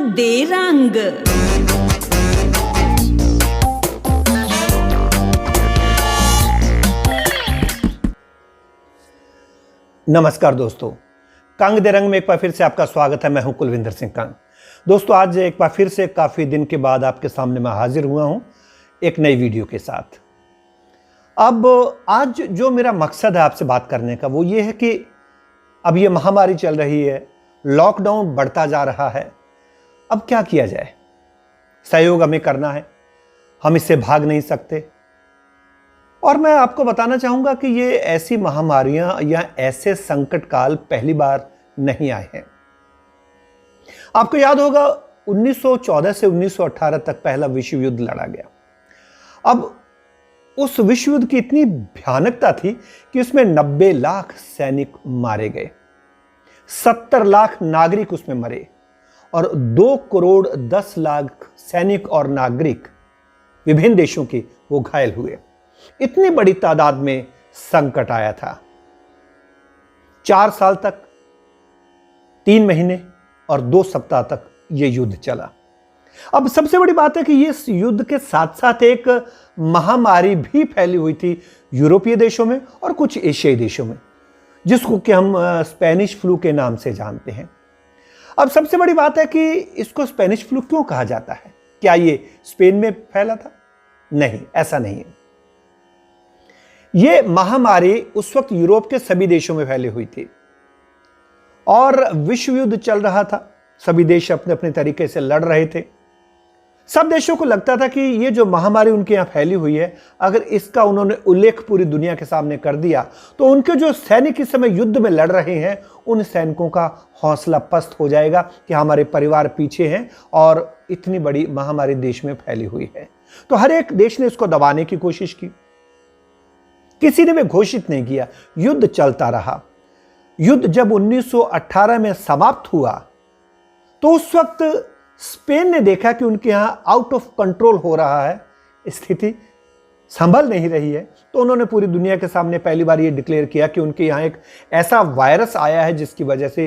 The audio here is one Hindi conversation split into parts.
दे रंग। नमस्कार दोस्तों, कंग दे रंग में एक बार फिर से आपका स्वागत है। मैं हूं कुलविंदर सिंह कंग। दोस्तों, आज एक बार फिर से काफ़ी दिन के बाद आपके सामने मैं हाजिर हुआ हूं एक नई वीडियो के साथ। अब आज जो मेरा मकसद है आपसे बात करने का वो ये है कि अब ये महामारी चल रही है, लॉकडाउन बढ़ता जा रहा है। अब क्या किया जाए? सहयोग हमें करना है, हम इससे भाग नहीं सकते। और मैं आपको बताना चाहूंगा कि ये ऐसी महामारियां या ऐसे संकट काल पहली बार नहीं आए हैं। आपको याद होगा 1914 से 1918 तक पहला विश्व युद्ध लड़ा गया। अब उस विश्व युद्ध की इतनी भयानकता थी कि उसमें 90 लाख सैनिक मारे गए, 70 लाख नागरिक उसमें मरे और 2 करोड़ 10 लाख सैनिक और नागरिक विभिन्न देशों के वो घायल हुए। इतनी बड़ी तादाद में संकट आया था। 4 साल तक, 3 महीने और 2 सप्ताह तक यह युद्ध चला। अब सबसे बड़ी बात है कि इस युद्ध के साथ साथ एक महामारी भी फैली हुई थी यूरोपीय देशों में और कुछ एशियाई देशों में, जिसको कि हम स्पेनिश फ्लू के नाम से जानते हैं। अब सबसे बड़ी बात है कि इसको स्पेनिश फ्लू क्यों कहा जाता है? क्या ये स्पेन में फैला था? नहीं, ऐसा नहीं है। यह महामारी उस वक्त यूरोप के सभी देशों में फैली हुई थी और विश्व युद्ध चल रहा था। सभी देश अपने अपने तरीके से लड़ रहे थे। सब देशों को लगता था कि ये जो महामारी उनके यहां फैली हुई है, अगर इसका उन्होंने उल्लेख पूरी दुनिया के सामने कर दिया तो उनके जो सैनिक इस समय युद्ध में लड़ रहे हैं उन सैनिकों का हौसला पस्त हो जाएगा कि हमारे परिवार पीछे हैं और इतनी बड़ी महामारी देश में फैली हुई है। तो हर एक देश ने इसको दबाने की कोशिश की। किसी ने भी घोषित नहीं किया, युद्ध चलता रहा। युद्ध जब 1918 में समाप्त हुआ तो उस वक्त स्पेन ने देखा कि उनके यहां आउट ऑफ कंट्रोल हो रहा है, स्थिति संभल नहीं रही है। तो उन्होंने पूरी दुनिया के सामने पहली बार यह डिक्लेयर किया कि उनके यहां एक ऐसा वायरस आया है जिसकी वजह से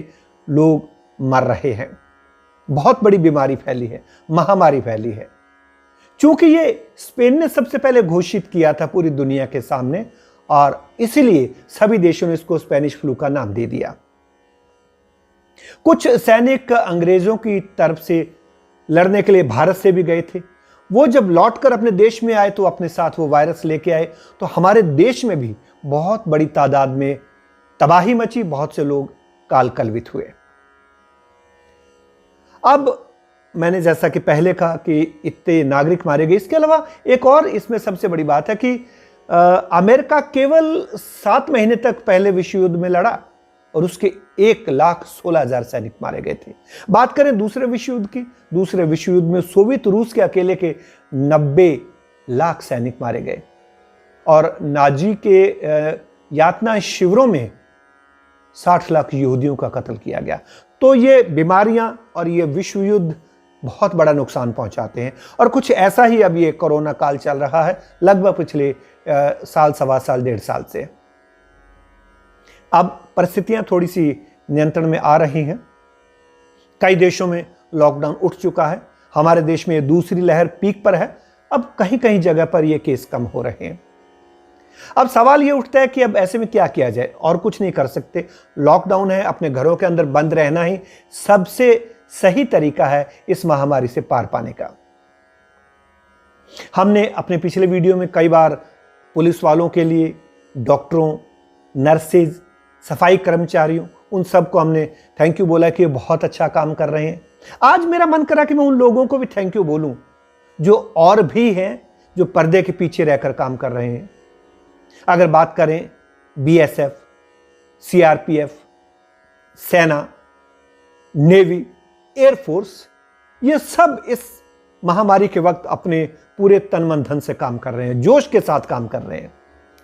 लोग मर रहे हैं। बहुत बड़ी बीमारी फैली है, महामारी फैली है। चूंकि ये स्पेन ने सबसे पहले घोषित किया था पूरी दुनिया के सामने और इसीलिए सभी देशों ने इसको स्पेनिश फ्लू का नाम दे दिया। कुछ सैनिक अंग्रेजों की तरफ से लड़ने के लिए भारत से भी गए थे। वो जब लौटकर अपने देश में आए तो अपने साथ वो वायरस लेके आए। तो हमारे देश में भी बहुत बड़ी तादाद में तबाही मची, बहुत से लोग काल कलवित हुए। अब मैंने जैसा कि पहले कहा कि इतने नागरिक मारे गए। इसके अलावा एक और इसमें सबसे बड़ी बात है कि अमेरिका केवल 7 महीने तक पहले विश्व युद्ध में लड़ा और उसके 1,16,000 सैनिक मारे गए थे। बात करें दूसरे विश्व युद्ध की, दूसरे विश्व युद्ध में सोवियत रूस के अकेले के 90 लाख सैनिक मारे गए और नाजी के यातना शिविरों में 60 लाख यहूदियों का कत्ल किया गया। तो ये बीमारियां और ये विश्व युद्ध बहुत बड़ा नुकसान पहुंचाते हैं। और कुछ ऐसा ही अब ये कोरोना काल चल रहा है, लगभग पिछले साल, सवा साल, 1.5 साल से। अब परिस्थितियां थोड़ी सी नियंत्रण में आ रही हैं। कई देशों में लॉकडाउन उठ चुका है। हमारे देश में दूसरी लहर पीक पर है। अब कहीं कहीं जगह पर ये केस कम हो रहे हैं। अब सवाल ये उठता है कि अब ऐसे में क्या किया जाए? और कुछ नहीं कर सकते, लॉकडाउन है, अपने घरों के अंदर बंद रहना ही सबसे सही तरीका है इस महामारी से पार पाने का। हमने अपने पिछले वीडियो में कई बार पुलिस वालों के लिए, डॉक्टरों, नर्सेज, सफाई कर्मचारियों, उन सबको हमने थैंक यू बोला कि ये बहुत अच्छा काम कर रहे हैं। आज मेरा मन करा कि मैं उन लोगों को भी थैंक यू बोलूं जो और भी हैं, जो पर्दे के पीछे रहकर काम कर रहे हैं। अगर बात करें बीएसएफ, सीआरपीएफ, सेना, नेवी, एयरफोर्स, ये सब इस महामारी के वक्त अपने पूरे तन मन धन से काम कर रहे हैं, जोश के साथ काम कर रहे हैं।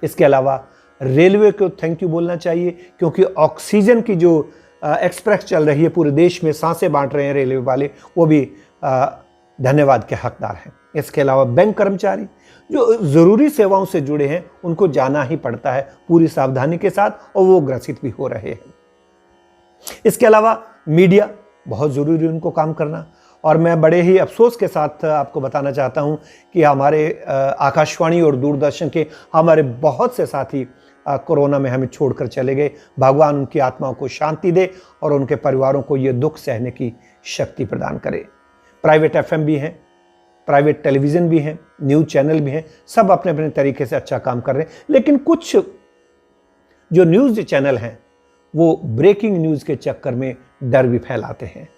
इसके अलावा रेलवे को थैंक यू बोलना चाहिए क्योंकि ऑक्सीजन की जो एक्सप्रेस चल रही है पूरे देश में, सांसें बांट रहे हैं रेलवे वाले, वो भी धन्यवाद के हकदार हैं। इसके अलावा बैंक कर्मचारी जो ज़रूरी सेवाओं से जुड़े हैं उनको जाना ही पड़ता है पूरी सावधानी के साथ और वो ग्रसित भी हो रहे हैं। इसके अलावा मीडिया, बहुत ज़रूरी उनको काम करना, और मैं बड़े ही अफसोस के साथ आपको बताना चाहता हूं कि हमारे आकाशवाणी और दूरदर्शन के हमारे बहुत से साथी कोरोना में हमें छोड़कर चले गए। भगवान उनकी आत्माओं को शांति दे और उनके परिवारों को ये दुख सहने की शक्ति प्रदान करे। प्राइवेट एफएम भी हैं, प्राइवेट टेलीविज़न भी हैं, न्यूज़ चैनल भी हैं, सब अपने अपने तरीके से अच्छा काम कर रहे हैं। लेकिन कुछ जो न्यूज़ चैनल हैं वो ब्रेकिंग न्यूज़ के चक्कर में डर भी फैलाते हैं।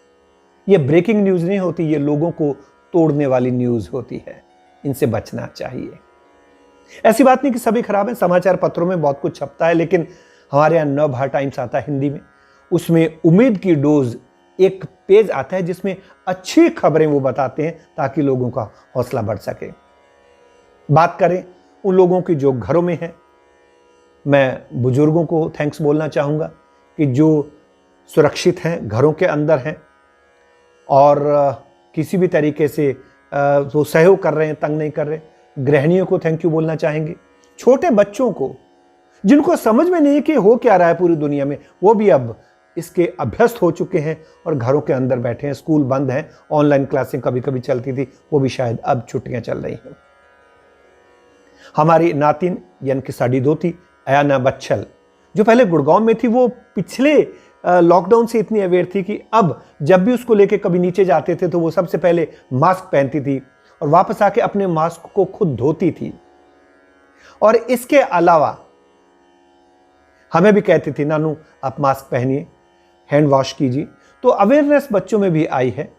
ये ब्रेकिंग न्यूज़ नहीं होती, ये लोगों को तोड़ने वाली न्यूज़ होती है। इनसे बचना चाहिए। ऐसी बात नहीं कि सभी खराब हैं, समाचार पत्रों में बहुत कुछ छपता है, लेकिन हमारे यहाँ नवभारत टाइम्स आता है हिंदी में, उसमें उम्मीद की डोज एक पेज आता है जिसमें अच्छी खबरें वो बताते हैं ताकि लोगों का हौसला बढ़ सके। बात करें उन लोगों की जो घरों में हैं, मैं बुजुर्गों को थैंक्स बोलना चाहूँगा कि जो सुरक्षित हैं, घरों के अंदर हैं और किसी भी तरीके से वो सहयोग कर रहे हैं, तंग नहीं कर रहे। गृहिणियों को थैंक यू बोलना चाहेंगे। छोटे बच्चों को जिनको समझ में नहीं कि हो क्या रहा है पूरी दुनिया में, वो भी अब इसके अभ्यस्त हो चुके हैं और घरों के अंदर बैठे हैं। स्कूल बंद हैं, ऑनलाइन क्लासें कभी कभी चलती थी, वो भी शायद अब छुट्टियां चल रही हैं। हमारी नातिन यानी कि साड़ी दोती अयाना बच्चल जो पहले गुड़गांव में थी, वो पिछले लॉकडाउन से इतनी अवेयर थी कि अब जब भी उसको लेके कभी नीचे जाते थे तो वो सबसे पहले मास्क पहनती थी और वापस आके अपने मास्क को खुद धोती थी। और इसके अलावा हमें भी कहती थी, नानू आप मास्क पहनिए, हैंड वॉश कीजिए। तो अवेयरनेस बच्चों में भी आई है।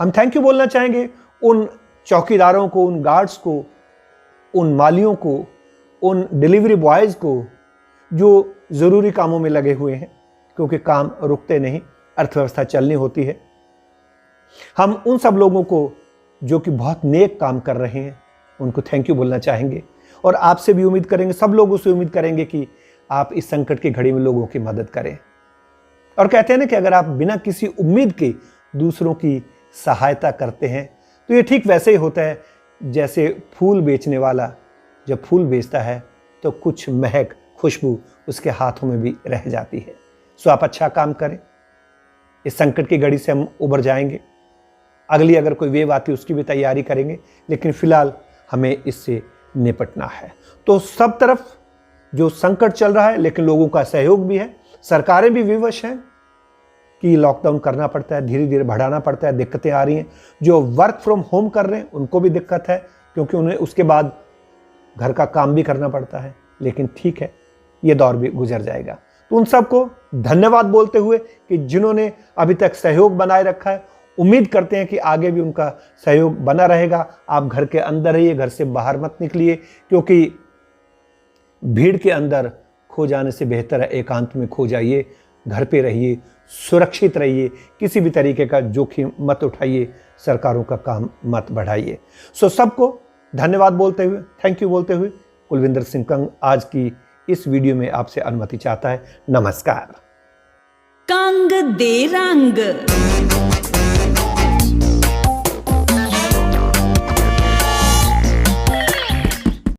हम थैंक यू बोलना चाहेंगे उन चौकीदारों को, उन गार्ड्स को, उन मालियों को, उन डिलीवरी बॉयज़ को जो ज़रूरी कामों में लगे हुए हैं, क्योंकि काम रुकते नहीं, अर्थव्यवस्था चलनी होती है। हम उन सब लोगों को जो कि बहुत नेक काम कर रहे हैं उनको थैंक यू बोलना चाहेंगे और आपसे भी उम्मीद करेंगे, सब लोगों से उम्मीद करेंगे कि आप इस संकट की घड़ी में लोगों की मदद करें। और कहते हैं ना कि अगर आप बिना किसी उम्मीद के दूसरों की सहायता करते हैं तो ये ठीक वैसे ही होता है जैसे फूल बेचने वाला जब फूल बेचता है तो कुछ महक, खुशबू उसके हाथों में भी रह जाती है। सो आप अच्छा काम करें, इस संकट की घड़ी से हम उबर जाएंगे। अगली अगर कोई वेव आती है उसकी भी तैयारी करेंगे, लेकिन फिलहाल हमें इससे निपटना है। तो सब तरफ जो संकट चल रहा है, लेकिन लोगों का सहयोग भी है। सरकारें भी विवश हैं कि लॉकडाउन करना पड़ता है, धीरे धीरे बढ़ाना पड़ता है, दिक्कतें आ रही हैं। जो वर्क फ्रॉम होम कर रहे हैं उनको भी दिक्कत है, क्योंकि उन्हें उसके बाद घर का काम भी करना पड़ता है। लेकिन ठीक है, ये दौर भी गुजर जाएगा। तो उन सबको धन्यवाद बोलते हुए कि जिन्होंने अभी तक सहयोग बनाए रखा है, उम्मीद करते हैं कि आगे भी उनका सहयोग बना रहेगा। आप घर के अंदर रहिए, घर से बाहर मत निकलिए, क्योंकि भीड़ के अंदर खो जाने से बेहतर है एकांत में खो जाइए। घर पे रहिए, सुरक्षित रहिए, किसी भी तरीके का जोखिम मत उठाइए, सरकारों का काम मत बढ़ाइए। सो सबको धन्यवाद बोलते हुए, थैंक यू बोलते हुए, कुलविंदर सिंह कंग आज की इस वीडियो में आपसे अनुमति चाहता है। नमस्कार। कंग दे रंग।